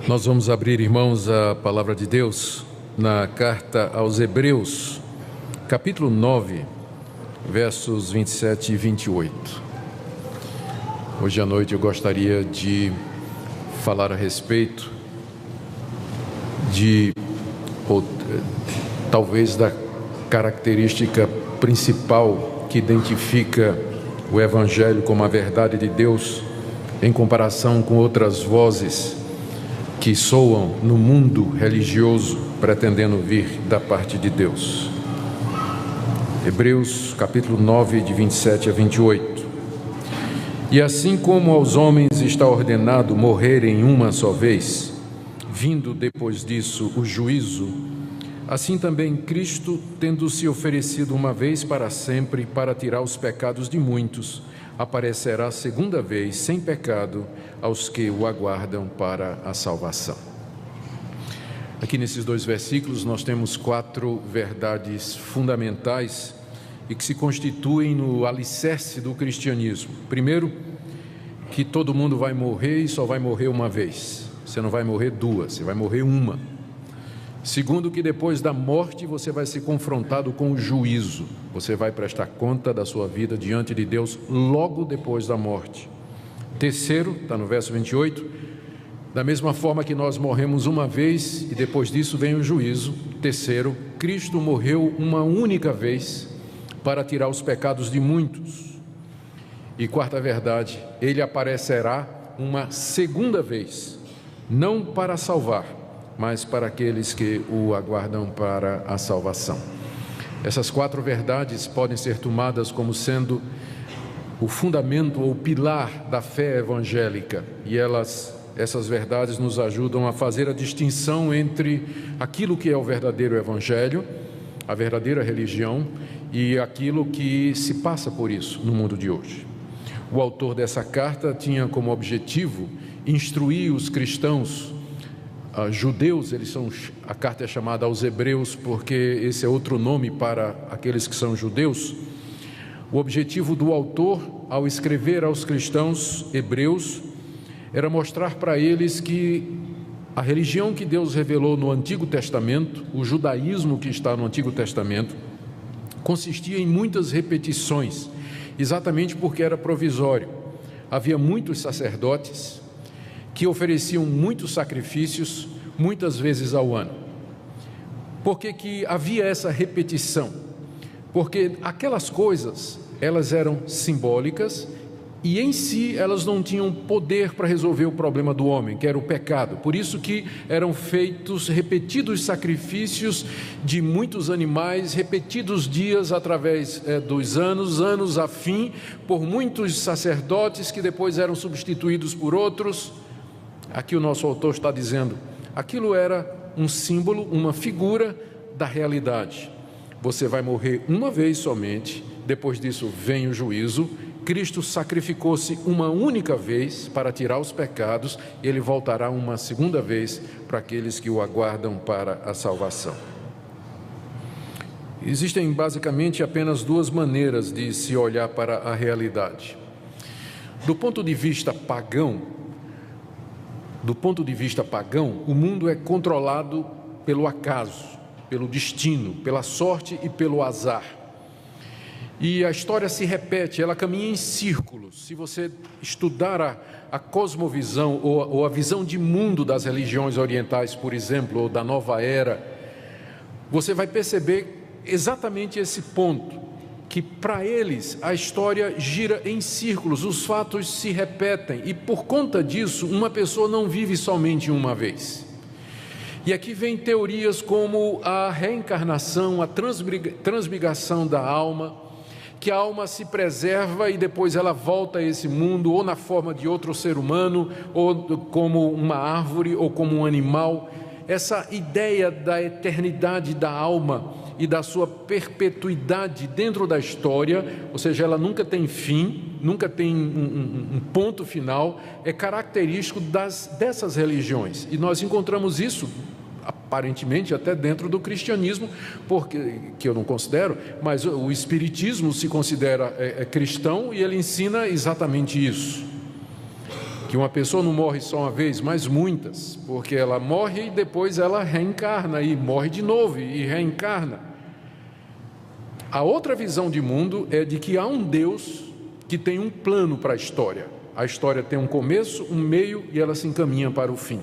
Nós vamos abrir, irmãos, a palavra de Deus na carta aos Hebreus, capítulo 9, versos 27 e 28. Hoje à noite eu gostaria de falar a respeito talvez da característica principal que identifica o Evangelho como a verdade de Deus em comparação com outras vozes que soam no mundo religioso pretendendo vir da parte de Deus. Hebreus capítulo 9, de 27 a 28. E assim como aos homens está ordenado morrerem uma só vez, vindo depois disso o juízo, assim também Cristo, tendo se oferecido uma vez para sempre para tirar os pecados de muitos, aparecerá segunda vez sem pecado aos que o aguardam para a salvação. Aqui nesses dois versículos nós temos 4 verdades fundamentais e que se constituem no alicerce do cristianismo. Primeiro, que todo mundo vai morrer e só vai morrer uma vez. Você não vai morrer 2, você vai morrer uma. Segundo, que depois da morte você vai ser confrontado com o juízo. Você vai prestar conta da sua vida diante de Deus logo depois da morte. Terceiro, está no verso 28, da mesma forma que nós morremos uma vez e depois disso vem o juízo. Terceiro, Cristo morreu uma única vez para tirar os pecados de muitos. E quarta verdade, Ele aparecerá uma segunda vez, não para salvar, mas para aqueles que o aguardam para a salvação. Essas 4 verdades podem ser tomadas como sendo o fundamento ou pilar da fé evangélica, e essas verdades nos ajudam a fazer a distinção entre aquilo que é o verdadeiro evangelho, a verdadeira religião, e aquilo que se passa por isso no mundo de hoje. O autor dessa carta tinha como objetivo instruir os cristãos judeus. A carta é chamada aos Hebreus porque esse é outro nome para aqueles que são judeus. O objetivo do autor, ao escrever aos cristãos hebreus, era mostrar para eles que a religião que Deus revelou no Antigo Testamento, o judaísmo que está no Antigo Testamento, consistia em muitas repetições, exatamente porque era provisório. Havia muitos sacerdotes que ofereciam muitos sacrifícios, muitas vezes ao ano. Por que havia essa repetição? Porque aquelas coisas, elas eram simbólicas e em si elas não tinham poder para resolver o problema do homem, que era o pecado. Por isso que eram feitos repetidos sacrifícios de muitos animais, repetidos dias através dos anos a fim, por muitos sacerdotes que depois eram substituídos por outros. Aqui o nosso autor está dizendo, aquilo era um símbolo, uma figura da realidade. Você vai morrer uma vez somente, depois disso vem o juízo. Cristo sacrificou-se uma única vez para tirar os pecados, e Ele voltará uma segunda vez para aqueles que o aguardam para a salvação. Existem basicamente apenas 2 maneiras de se olhar para a realidade. Do ponto de vista pagão, o mundo é controlado pelo acaso, pelo destino, pela sorte e pelo azar. E a história se repete, ela caminha em círculos. Se você estudar a cosmovisão ou a visão de mundo das religiões orientais, por exemplo, ou da nova era, você vai perceber exatamente esse ponto, que para eles a história gira em círculos, os fatos se repetem, e por conta disso uma pessoa não vive somente uma vez. E aqui vem teorias como a reencarnação, a transmigração da alma, que a alma se preserva e depois ela volta a esse mundo, ou na forma de outro ser humano, ou como uma árvore, ou como um animal. Essa ideia da eternidade da alma e da sua perpetuidade dentro da história, ou seja, ela nunca tem fim, nunca tem um ponto final, é característico dessas religiões. E nós encontramos isso aparentemente até dentro do cristianismo, porque, que eu não considero, mas o espiritismo se considera cristão e ele ensina exatamente isso, que uma pessoa não morre só uma vez, mas muitas, porque ela morre e depois ela reencarna e morre de novo e reencarna. A outra visão de mundo é de que há um Deus que tem um plano para a história. A história tem um começo, um meio e ela se encaminha para o fim.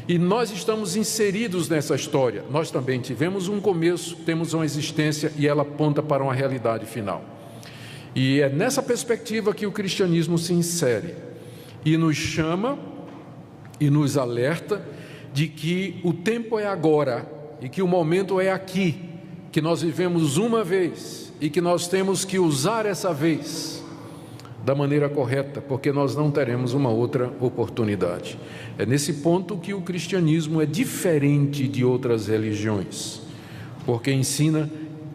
E nós estamos inseridos nessa história. Nós também tivemos um começo, temos uma existência e ela aponta para uma realidade final. E é nessa perspectiva que o cristianismo se insere e nos chama e nos alerta de que o tempo é agora e que o momento é aqui, que nós vivemos uma vez e que nós temos que usar essa vez da maneira correta, porque nós não teremos uma outra oportunidade. É nesse ponto que o cristianismo é diferente de outras religiões, porque ensina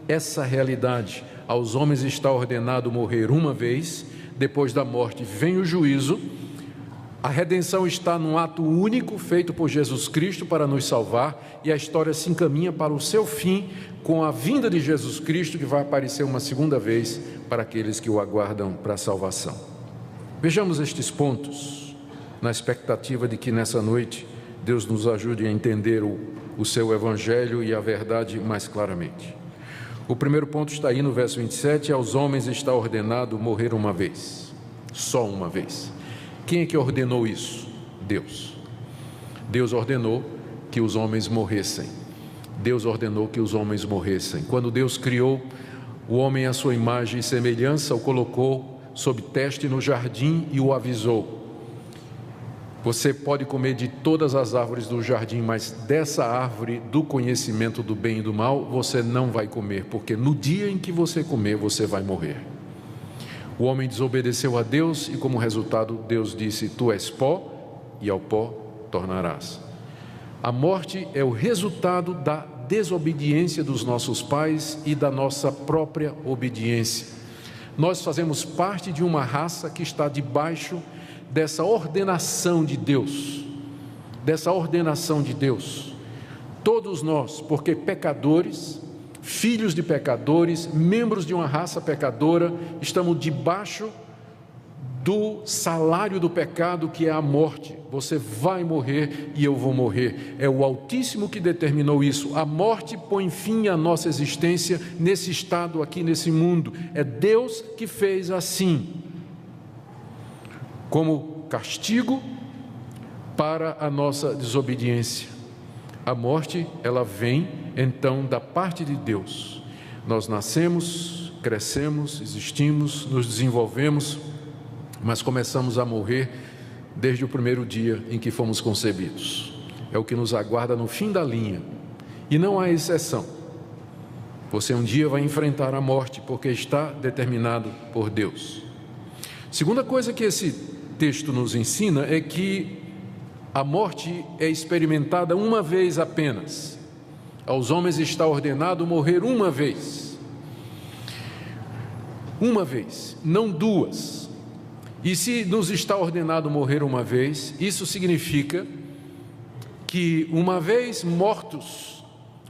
essa realidade. Aos homens está ordenado morrer uma vez, depois da morte vem o juízo. A redenção está num ato único feito por Jesus Cristo para nos salvar, e a história se encaminha para o seu fim com a vinda de Jesus Cristo, que vai aparecer uma segunda vez para aqueles que o aguardam para a salvação. Vejamos estes pontos, na expectativa de que nessa noite Deus nos ajude a entender o seu evangelho e a verdade mais claramente. O primeiro ponto está aí no verso 27, aos homens está ordenado morrer uma vez, só uma vez. Quem é que ordenou isso? Deus. Deus ordenou que os homens morressem. Deus ordenou que os homens morressem. Quando Deus criou o homem à sua imagem e semelhança, o colocou sob teste no jardim e o avisou: você pode comer de todas as árvores do jardim, mas dessa árvore do conhecimento do bem e do mal, você não vai comer, porque no dia em que você comer, você vai morrer. O homem desobedeceu a Deus e, como resultado, Deus disse: tu és pó e ao pó tornarás. A morte é o resultado da desobediência dos nossos pais e da nossa própria obediência. Nós fazemos parte de uma raça que está debaixo dessa ordenação de Deus, todos nós, porque pecadores, filhos de pecadores, membros de uma raça pecadora, estamos debaixo do salário do pecado, que é a morte. Você vai morrer e eu vou morrer. É o Altíssimo que determinou isso. A morte põe fim à nossa existência nesse estado aqui, nesse mundo. É Deus que fez assim, como castigo para a nossa desobediência. A morte, ela vem então da parte de Deus. Nós nascemos, crescemos, existimos, nos desenvolvemos, mas começamos a morrer desde o primeiro dia em que fomos concebidos. É o que nos aguarda no fim da linha, e não há exceção. Você um dia vai enfrentar a morte, porque está determinado por Deus. Segunda coisa que esse texto nos ensina é que a morte é experimentada uma vez apenas. Aos homens está ordenado morrer uma vez, não duas. E se nos está ordenado morrer uma vez, isso significa que, uma vez mortos,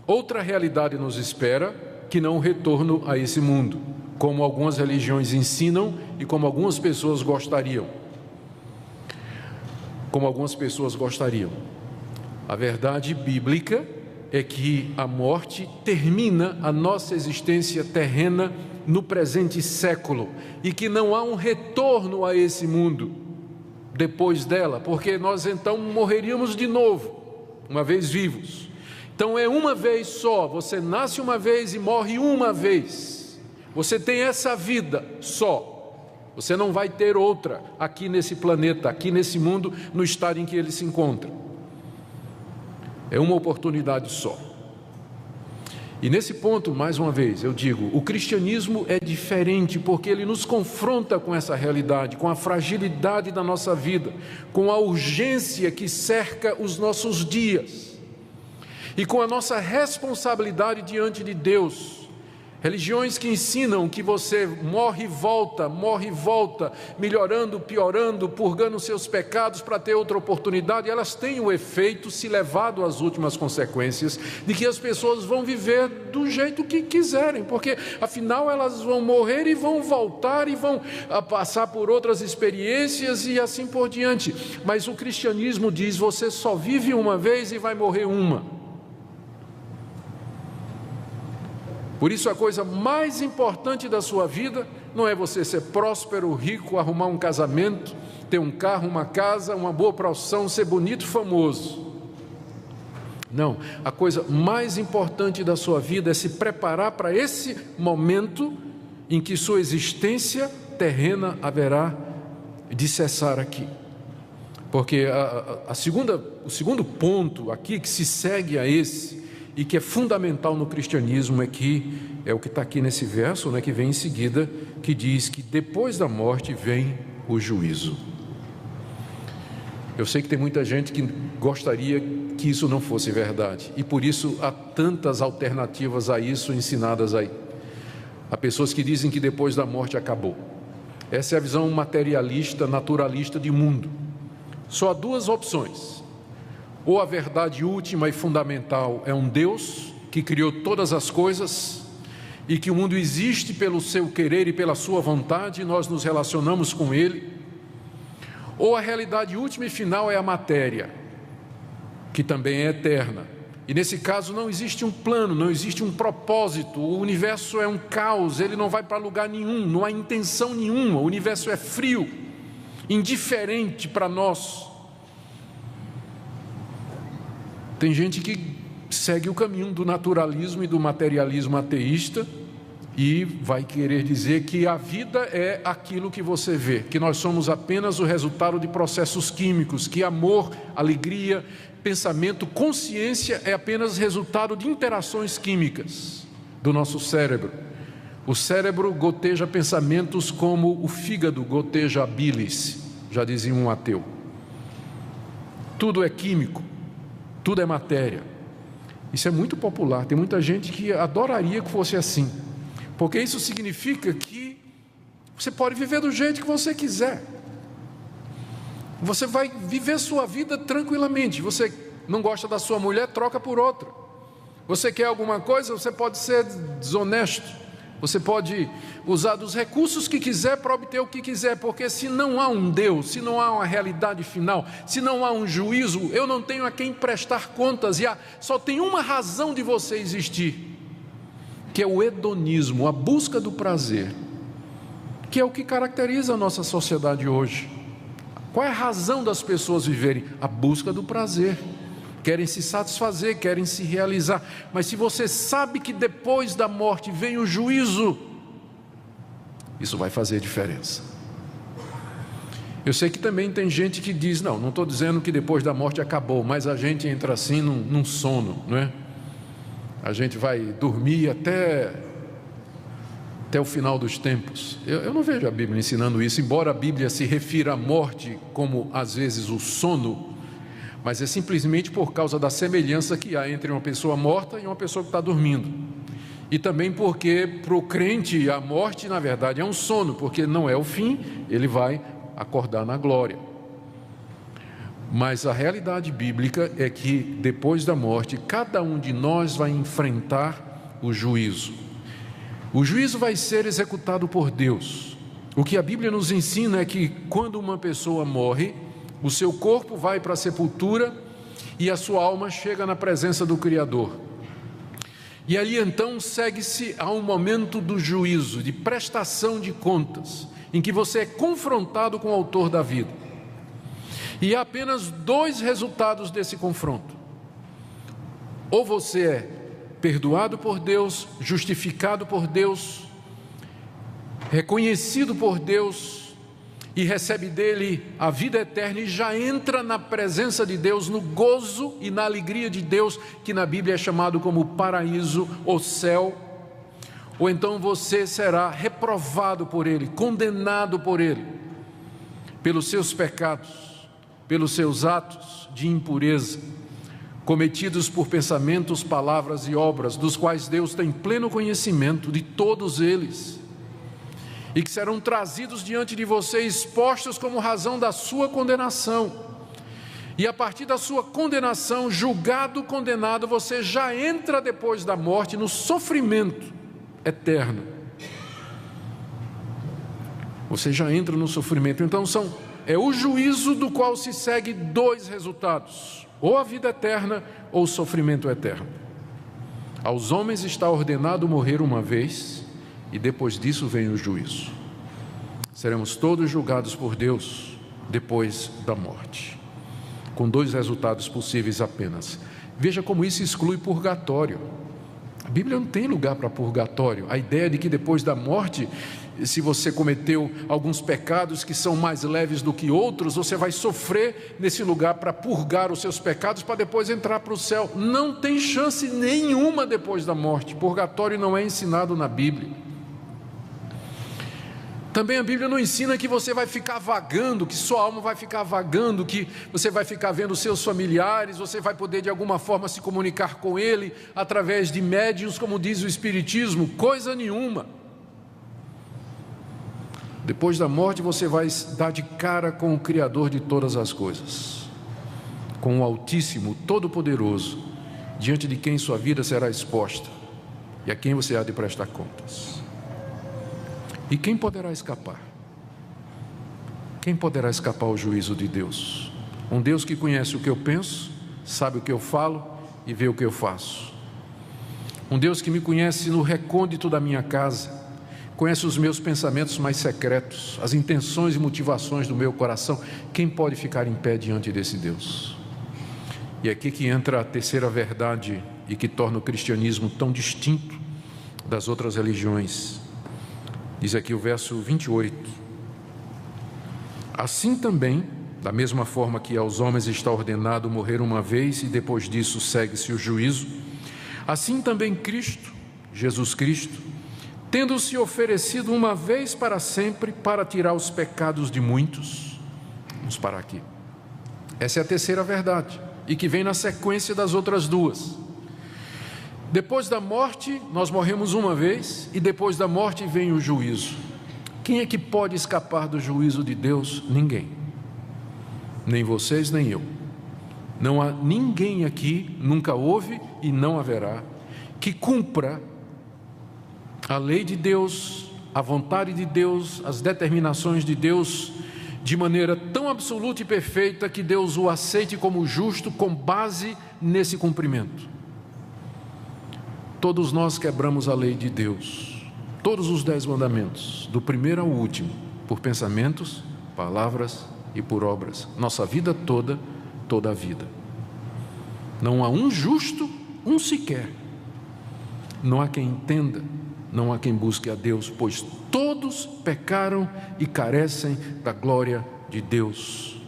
outra realidade nos espera, que não o retorno a esse mundo, como algumas religiões ensinam e como algumas pessoas gostariam. A verdade bíblica é que a morte termina a nossa existência terrena no presente século, e que não há um retorno a esse mundo depois dela, porque nós então morreríamos de novo, uma vez vivos. Então é uma vez só, você nasce uma vez e morre uma vez. Você tem essa vida só, você não vai ter outra aqui nesse planeta, aqui nesse mundo, no estado em que ele se encontra. É uma oportunidade só. E nesse ponto, mais uma vez, eu digo, o cristianismo é diferente, porque ele nos confronta com essa realidade, com a fragilidade da nossa vida, com a urgência que cerca os nossos dias, e com a nossa responsabilidade diante de Deus. Religiões que ensinam que você morre e volta, melhorando, piorando, purgando seus pecados para ter outra oportunidade, elas têm o efeito, se levado às últimas consequências, de que as pessoas vão viver do jeito que quiserem, porque afinal elas vão morrer e vão voltar e vão passar por outras experiências e assim por diante. Mas o cristianismo diz: você só vive uma vez e vai morrer uma. Por isso, a coisa mais importante da sua vida não é você ser próspero, rico, arrumar um casamento, ter um carro, uma casa, uma boa profissão, ser bonito, famoso. Não, a coisa mais importante da sua vida é se preparar para esse momento em que sua existência terrena haverá de cessar aqui. Porque o segundo ponto aqui que se segue a esse, e que é fundamental no cristianismo, é o que está aqui nesse verso, que vem em seguida, que diz que depois da morte vem o juízo. Eu sei que tem muita gente que gostaria que isso não fosse verdade, e por isso há tantas alternativas a isso ensinadas aí. Há pessoas que dizem que depois da morte acabou. Essa é a visão materialista, naturalista de mundo. Só há duas opções: ou a verdade última e fundamental é um Deus que criou todas as coisas e que o mundo existe pelo seu querer e pela sua vontade, e nós nos relacionamos com Ele. Ou a realidade última e final é a matéria, que também é eterna. E nesse caso não existe um plano, não existe um propósito. O universo é um caos, ele não vai para lugar nenhum, não há intenção nenhuma. O universo é frio, indiferente para nós. Tem gente que segue o caminho do naturalismo e do materialismo ateísta e vai querer dizer que a vida é aquilo que você vê, que nós somos apenas o resultado de processos químicos, que amor, alegria, pensamento, consciência é apenas resultado de interações químicas do nosso cérebro. O cérebro goteja pensamentos como o fígado goteja a bilis, já dizia um ateu. Tudo é químico. Tudo é matéria. Isso é muito popular. Tem muita gente que adoraria que fosse assim, porque isso significa que você pode viver do jeito que você quiser. Você vai viver sua vida tranquilamente. Você não gosta da sua mulher, troca por outra. Você quer alguma coisa, você pode ser desonesto. Você pode usar dos recursos que quiser para obter o que quiser, porque se não há um Deus, se não há uma realidade final, se não há um juízo, eu não tenho a quem prestar contas, e só tem uma razão de você existir, que é o hedonismo, a busca do prazer, que é o que caracteriza a nossa sociedade hoje. Qual é a razão das pessoas viverem? A busca do prazer. Querem se satisfazer, querem se realizar. Mas se você sabe que depois da morte vem o juízo, isso vai fazer diferença. Eu sei que também tem gente que diz: não estou dizendo que depois da morte acabou, mas a gente entra assim num sono, não é? A gente vai dormir até o final dos tempos. Eu não vejo a Bíblia ensinando isso, embora a Bíblia se refira à morte como às vezes o sono, mas é simplesmente por causa da semelhança que há entre uma pessoa morta e uma pessoa que está dormindo. E também porque para o crente a morte na verdade é um sono, porque não é o fim, ele vai acordar na glória. Mas a realidade bíblica é que depois da morte cada um de nós vai enfrentar o juízo. O juízo vai ser executado por Deus. O que a Bíblia nos ensina é que quando uma pessoa morre, o seu corpo vai para a sepultura e a sua alma chega na presença do Criador. E ali então segue-se a um momento do juízo, de prestação de contas, em que você é confrontado com o autor da vida. E há apenas dois resultados desse confronto: ou você é perdoado por Deus, justificado por Deus, reconhecido por Deus e recebe dele a vida eterna e já entra na presença de Deus, no gozo e na alegria de Deus, que na Bíblia é chamado como paraíso ou céu. Ou então você será reprovado por ele, condenado por ele, pelos seus pecados, pelos seus atos de impureza, cometidos por pensamentos, palavras e obras, dos quais Deus tem pleno conhecimento de todos eles, e que serão trazidos diante de você, expostos como razão da sua condenação. E a partir da sua condenação, julgado, condenado, você já entra depois da morte no sofrimento eterno. Você já entra no sofrimento. Então é o juízo do qual se segue dois resultados: ou a vida eterna ou o sofrimento eterno. Aos homens está ordenado morrer uma vez, e depois disso vem o juízo. Seremos todos julgados por Deus depois da morte, com dois resultados possíveis apenas. Veja como isso exclui purgatório. A Bíblia não tem lugar para purgatório. A ideia de que depois da morte, se você cometeu alguns pecados que são mais leves do que outros, você vai sofrer nesse lugar para purgar os seus pecados, para depois entrar para o céu. Não tem chance nenhuma depois da morte. Purgatório não é ensinado na Bíblia. Também a Bíblia não ensina que você vai ficar vagando, que sua alma vai ficar vagando, que você vai ficar vendo seus familiares, você vai poder de alguma forma se comunicar com ele através de médiuns, como diz o Espiritismo. Coisa nenhuma. Depois da morte você vai dar de cara com o Criador de todas as coisas, com o Altíssimo, Todo-Poderoso, diante de quem sua vida será exposta e a quem você há de prestar contas. E quem poderá escapar? Quem poderá escapar ao juízo de Deus? Um Deus que conhece o que eu penso, sabe o que eu falo e vê o que eu faço. Um Deus que me conhece no recôndito da minha casa, conhece os meus pensamentos mais secretos, as intenções e motivações do meu coração. Quem pode ficar em pé diante desse Deus? E é aqui que entra a terceira verdade e que torna o cristianismo tão distinto das outras religiões. Diz aqui o verso 28: assim também, da mesma forma que aos homens está ordenado morrer uma vez e depois disso segue-se o juízo, assim também Cristo, Jesus Cristo, tendo-se oferecido uma vez para sempre para tirar os pecados de muitos. Vamos parar aqui. Essa é a terceira verdade e que vem na sequência das outras duas. Depois da morte, nós morremos uma vez e depois da morte vem o juízo. Quem é que pode escapar do juízo de Deus? Ninguém. Nem vocês, nem eu. Não há ninguém aqui, nunca houve e não haverá, que cumpra a lei de Deus, a vontade de Deus, as determinações de Deus, de maneira tão absoluta e perfeita que Deus o aceite como justo com base nesse cumprimento. Todos nós quebramos a lei de Deus, todos os 10 mandamentos, do primeiro ao último, por pensamentos, palavras e por obras. Nossa vida toda, toda a vida. Não há um justo, um sequer. Não há quem entenda, não há quem busque a Deus, pois todos pecaram e carecem da glória de Deus.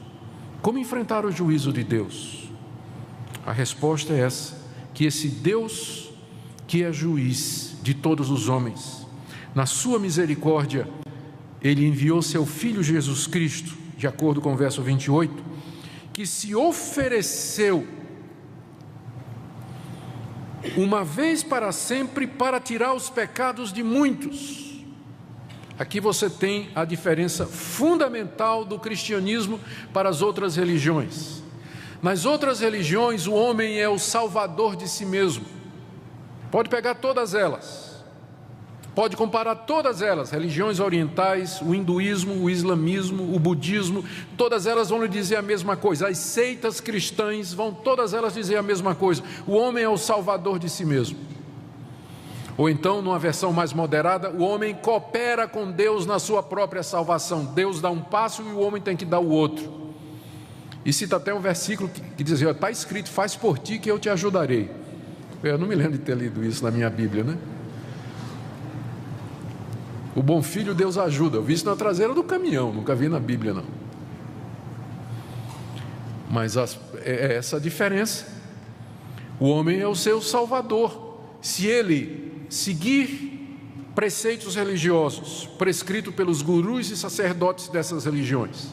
Como enfrentar o juízo de Deus? A resposta é essa: que esse Deus, que é juiz de todos os homens, na sua misericórdia, Ele enviou seu Filho Jesus Cristo, de acordo com o verso 28, que se ofereceu uma vez para sempre para tirar os pecados de muitos. Aqui você tem a diferença fundamental do cristianismo para as outras religiões. Nas outras religiões, o homem é o salvador de si mesmo. Pode pegar todas elas, pode comparar todas elas, religiões orientais, o hinduísmo, o islamismo, o budismo, todas elas vão lhe dizer a mesma coisa. As seitas cristãs vão todas elas dizer a mesma coisa: o homem é o salvador de si mesmo. Ou então, numa versão mais moderada, o homem coopera com Deus na sua própria salvação. Deus dá um passo e o homem tem que dar o outro. E cita até um versículo que diz: está escrito, faz por ti que eu te ajudarei. Eu não me lembro de ter lido isso na minha Bíblia, né? O bom filho Deus ajuda. Eu vi isso na traseira do caminhão, nunca vi na Bíblia não. Mas é essa a diferença. O homem é o seu salvador. Se ele seguir preceitos religiosos prescritos pelos gurus e sacerdotes dessas religiões,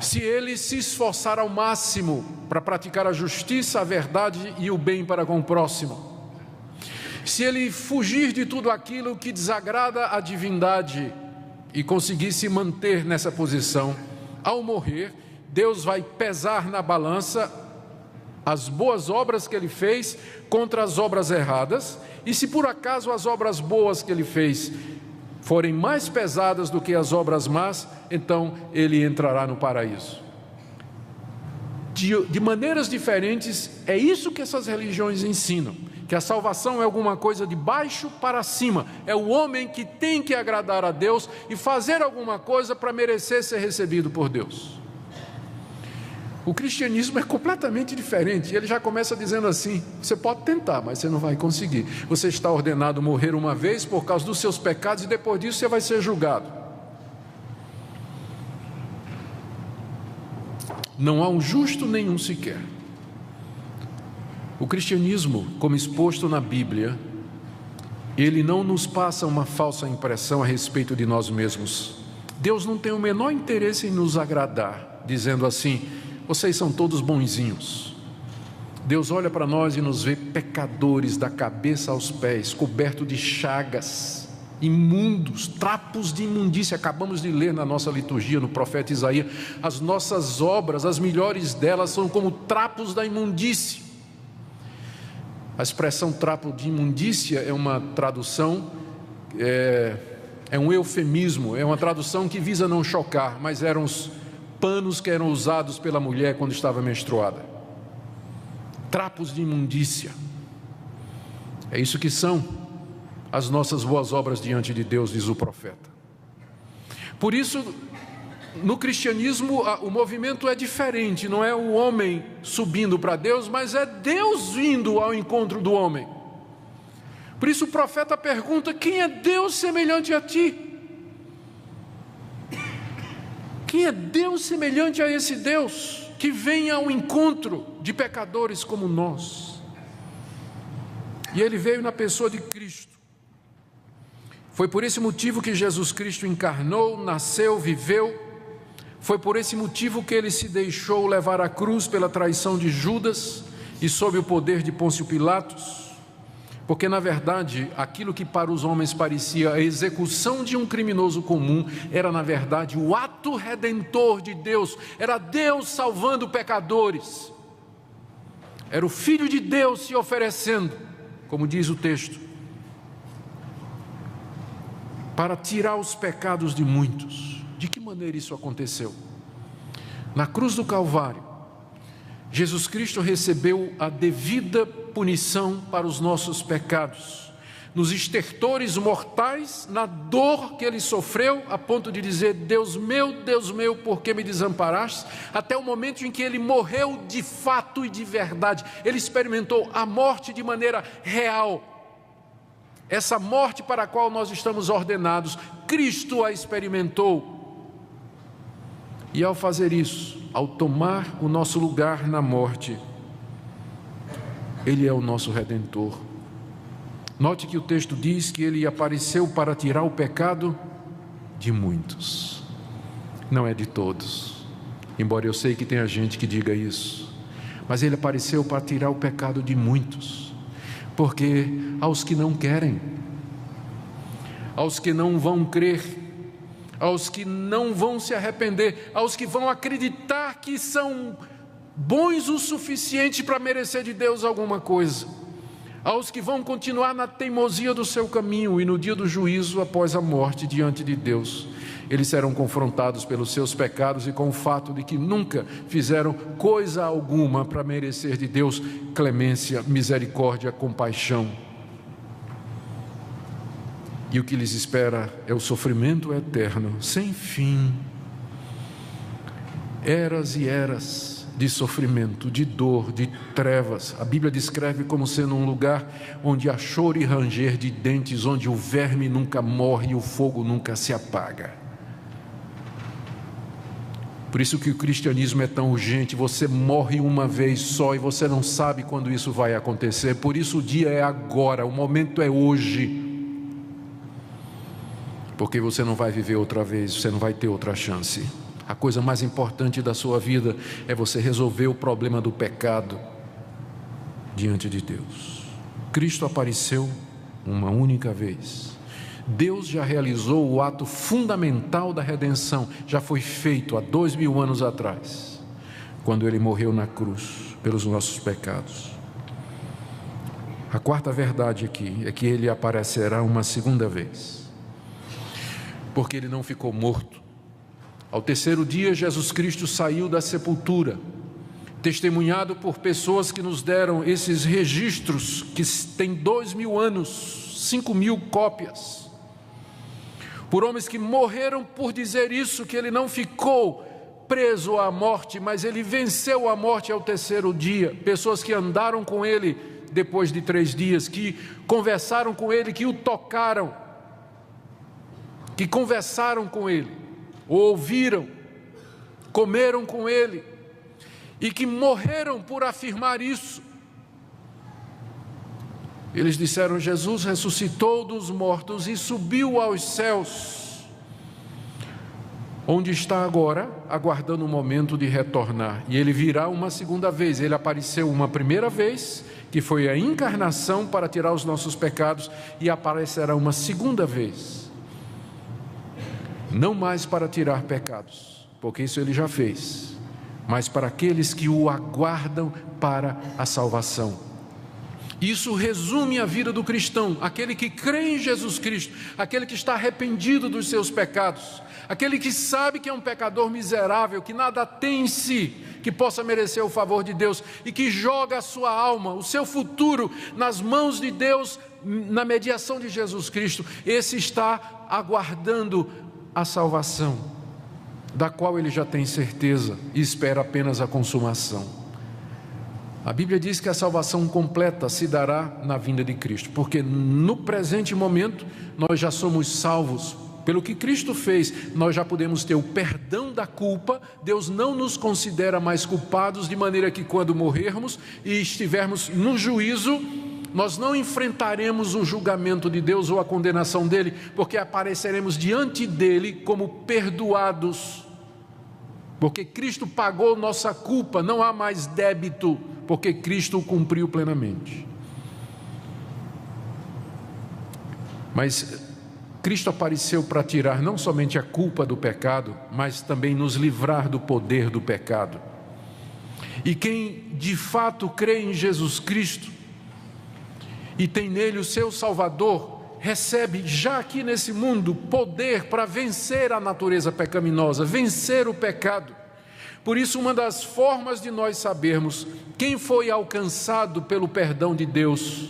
se ele se esforçar ao máximo para praticar a justiça, a verdade e o bem para com o próximo, se ele fugir de tudo aquilo que desagrada a divindade e conseguir se manter nessa posição, ao morrer, Deus vai pesar na balança as boas obras que ele fez contra as obras erradas, e se por acaso as obras boas que ele fez forem mais pesadas do que as obras más, então ele entrará no paraíso. De maneiras diferentes, é isso que essas religiões ensinam, que a salvação é alguma coisa de baixo para cima, é o homem que tem que agradar a Deus e fazer alguma coisa para merecer ser recebido por Deus. O cristianismo é completamente diferente. Ele já começa dizendo assim: você pode tentar, mas você não vai conseguir. Você está ordenado a morrer uma vez por causa dos seus pecados, e depois disso você vai ser julgado. Não há um justo nenhum sequer. O cristianismo, como exposto na Bíblia, ele não nos passa uma falsa impressão a respeito de nós mesmos. Deus não tem o menor interesse em nos agradar, dizendo assim: vocês são todos bonzinhos. Deus olha para nós e nos vê pecadores da cabeça aos pés, cobertos de chagas, imundos, trapos de imundícia. Acabamos de ler na nossa liturgia, no profeta Isaías, as nossas obras, as melhores delas, são como trapos da imundícia. A expressão trapo de imundícia é uma tradução, é um eufemismo, é uma tradução que visa não chocar, mas eram os panos que eram usados pela mulher quando estava menstruada. Trapos de imundícia. É isso que são as nossas boas obras diante de Deus, diz o profeta. Por isso, no cristianismo, o movimento é diferente. Não é o homem subindo para Deus, mas é Deus vindo ao encontro do homem. Por isso o profeta pergunta: quem é Deus semelhante a ti? Quem é Deus semelhante a esse Deus que vem ao encontro de pecadores como nós? E ele veio na pessoa de Cristo. Foi por esse motivo que Jesus Cristo encarnou, nasceu, viveu. Foi por esse motivo que ele se deixou levar à cruz pela traição de Judas e sob o poder de Pôncio Pilatos. Porque, na verdade, aquilo que para os homens parecia a execução de um criminoso comum, era, na verdade, o ato redentor de Deus. Era Deus salvando pecadores. Era o Filho de Deus se oferecendo, como diz o texto, para tirar os pecados de muitos. De que maneira isso aconteceu? Na cruz do Calvário, Jesus Cristo recebeu a devida punição para os nossos pecados, nos estertores mortais, na dor que ele sofreu, a ponto de dizer: Deus meu, por que me desamparaste? Até o momento em que ele morreu de fato e de verdade. Ele experimentou a morte de maneira real. Essa morte para a qual nós estamos ordenados, Cristo a experimentou. E ao fazer isso, ao tomar o nosso lugar na morte, Ele é o nosso Redentor. Note que o texto diz que Ele apareceu para tirar o pecado de muitos, não é de todos, embora eu sei que tenha gente que diga isso, mas Ele apareceu para tirar o pecado de muitos, porque aos que não querem, aos que não vão crer, aos que não vão se arrepender, aos que vão acreditar que são bons o suficiente para merecer de Deus alguma coisa, aos que vão continuar na teimosia do seu caminho e no dia do juízo após a morte diante de Deus, eles serão confrontados pelos seus pecados e com o fato de que nunca fizeram coisa alguma para merecer de Deus clemência, misericórdia, compaixão. E o que lhes espera é o sofrimento eterno, sem fim. Eras e eras de sofrimento, de dor, de trevas. A Bíblia descreve como sendo um lugar onde há choro e ranger de dentes, onde o verme nunca morre e o fogo nunca se apaga. Por isso que o cristianismo é tão urgente. Você morre uma vez só e você não sabe quando isso vai acontecer. Por isso o dia é agora, o momento é hoje. Porque você não vai viver outra vez, você não vai ter outra chance. A coisa mais importante da sua vida é você resolver o problema do pecado diante de Deus. Cristo apareceu uma única vez. Deus já realizou o ato fundamental da redenção, já foi feito há 2000 anos atrás, quando Ele morreu na cruz pelos nossos pecados. A quarta verdade aqui é que Ele aparecerá uma segunda vez, porque Ele não ficou morto. Ao terceiro dia, Jesus Cristo saiu da sepultura, testemunhado por pessoas que nos deram esses registros, que têm 2000 anos, 5000 cópias, por homens que morreram por dizer isso, que Ele não ficou preso à morte, mas Ele venceu a morte ao terceiro dia. Pessoas que andaram com Ele depois de 3 dias, que conversaram com Ele, que o tocaram, que conversaram com Ele, o ouviram, comeram com Ele, e que morreram por afirmar isso. Eles disseram: Jesus ressuscitou dos mortos e subiu aos céus, onde está agora, aguardando o momento de retornar. E Ele virá uma segunda vez. Ele apareceu uma primeira vez, que foi a encarnação para tirar os nossos pecados, e aparecerá uma segunda vez, não mais para tirar pecados, porque isso Ele já fez, mas para aqueles que o aguardam para a salvação. Isso resume a vida do cristão, aquele que crê em Jesus Cristo, aquele que está arrependido dos seus pecados, aquele que sabe que é um pecador miserável, que nada tem em si que possa merecer o favor de Deus, e que joga a sua alma, o seu futuro nas mãos de Deus, na mediação de Jesus Cristo. Esse está aguardando a salvação, da qual ele já tem certeza e espera apenas a consumação. A Bíblia diz que a salvação completa se dará na vinda de Cristo, porque no presente momento nós já somos salvos. Pelo que Cristo fez, nós já podemos ter o perdão da culpa. Deus não nos considera mais culpados, de maneira que quando morrermos e estivermos no juízo, nós não enfrentaremos o julgamento de Deus ou a condenação dele, porque apareceremos diante dele como perdoados, porque Cristo pagou nossa culpa, não há mais débito, porque Cristo o cumpriu plenamente. Mas Cristo apareceu para tirar não somente a culpa do pecado, mas também nos livrar do poder do pecado. E quem de fato crê em Jesus Cristo e tem nele o seu Salvador, recebe já aqui nesse mundo poder para vencer a natureza pecaminosa, vencer o pecado. Por isso, uma das formas de nós sabermos quem foi alcançado pelo perdão de Deus,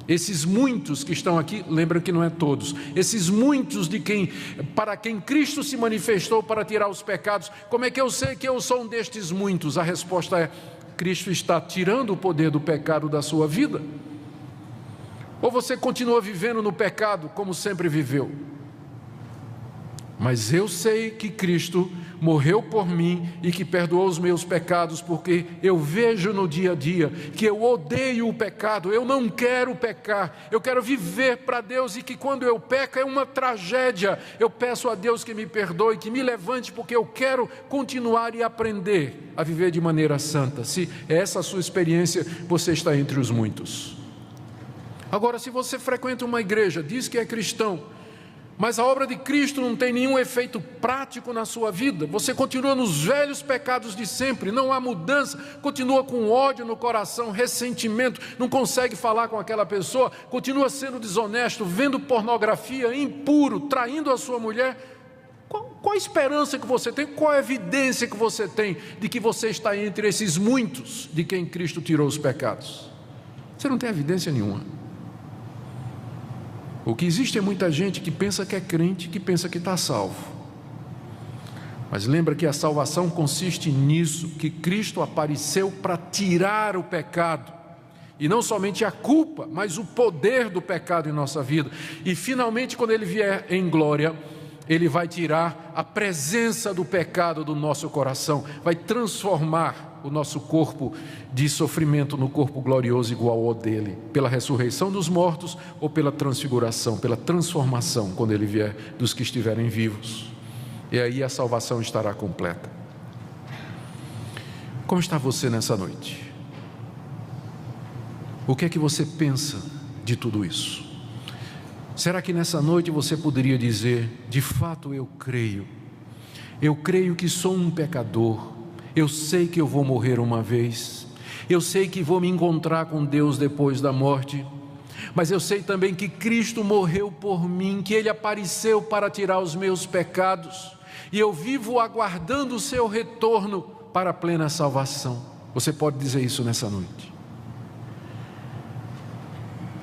esses muitos que estão aqui, lembra que não é todos, esses muitos para quem Cristo se manifestou para tirar os pecados, como é que eu sei que eu sou um destes muitos? A resposta é: Cristo está tirando o poder do pecado da sua vida. Ou você continua vivendo no pecado como sempre viveu? Mas eu sei que Cristo morreu por mim e que perdoou os meus pecados, porque eu vejo no dia a dia que eu odeio o pecado, eu não quero pecar, eu quero viver para Deus, e que quando eu peco é uma tragédia. Eu peço a Deus que me perdoe, que me levante, porque eu quero continuar e aprender a viver de maneira santa. Se é essa a sua experiência, você está entre os muitos. Agora, se você frequenta uma igreja, diz que é cristão, mas a obra de Cristo não tem nenhum efeito prático na sua vida, você continua nos velhos pecados de sempre, não há mudança, continua com ódio no coração, ressentimento, não consegue falar com aquela pessoa, continua sendo desonesto, vendo pornografia, impuro, traindo a sua mulher, qual a esperança que você tem, qual a evidência que você tem de que você está entre esses muitos de quem Cristo tirou os pecados? Você não tem evidência nenhuma. O que existe é muita gente que pensa que é crente, que pensa que está salvo. Mas lembra que a salvação consiste nisso, que Cristo apareceu para tirar o pecado, e não somente a culpa, mas o poder do pecado em nossa vida. E finalmente, quando Ele vier em glória, Ele vai tirar a presença do pecado do nosso coração, vai transformar o nosso corpo de sofrimento no corpo glorioso igual ao dele, pela ressurreição dos mortos ou pela transfiguração, pela transformação, quando ele vier, dos que estiverem vivos. e aí a salvação estará completa. Como está você nessa noite? O que é que você pensa de tudo isso? Será que nessa noite você poderia dizer: de fato eu creio que sou um pecador, eu sei que eu vou morrer uma vez, eu sei que vou me encontrar com Deus depois da morte, mas eu sei também que Cristo morreu por mim, que Ele apareceu para tirar os meus pecados, e eu vivo aguardando o seu retorno para a plena salvação. Você pode dizer isso nessa noite?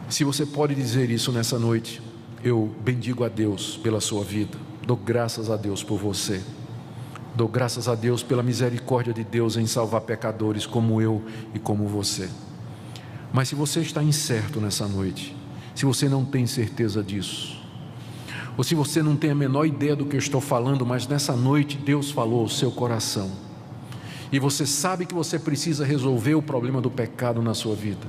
Se você pode dizer isso nessa noite, eu bendigo a Deus pela sua vida, dou graças a Deus por você, dou graças a Deus pela misericórdia de Deus em salvar pecadores como eu e como você. Mas se você está incerto nessa noite, se você não tem certeza disso, ou se você não tem a menor ideia do que eu estou falando, mas nessa noite Deus falou ao seu coração, e você sabe que você precisa resolver o problema do pecado na sua vida,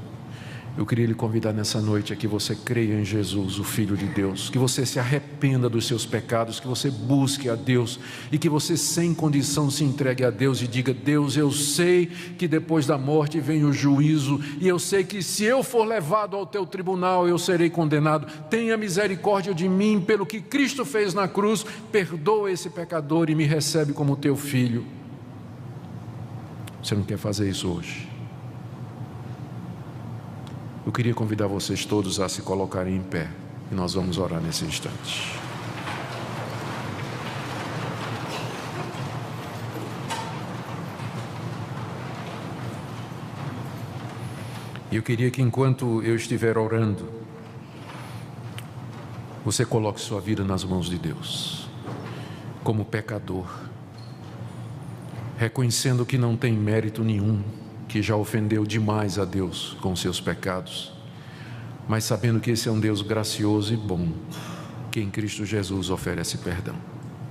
eu queria lhe convidar nessa noite a que você creia em Jesus, o Filho de Deus, que você se arrependa dos seus pecados, que você busque a Deus, e que você sem condição se entregue a Deus e diga: Deus, eu sei que depois da morte vem o juízo, e eu sei que se eu for levado ao teu tribunal eu serei condenado. Tenha misericórdia de mim pelo que Cristo fez na cruz, perdoa esse pecador e me recebe como teu filho. Você não quer fazer isso hoje? Eu queria convidar vocês todos a se colocarem em pé, e nós vamos orar nesse instante. E eu queria que enquanto eu estiver orando, você coloque sua vida nas mãos de Deus, como pecador, reconhecendo que não tem mérito nenhum, que já ofendeu demais a Deus com seus pecados, mas sabendo que esse é um Deus gracioso e bom, que em Cristo Jesus oferece perdão.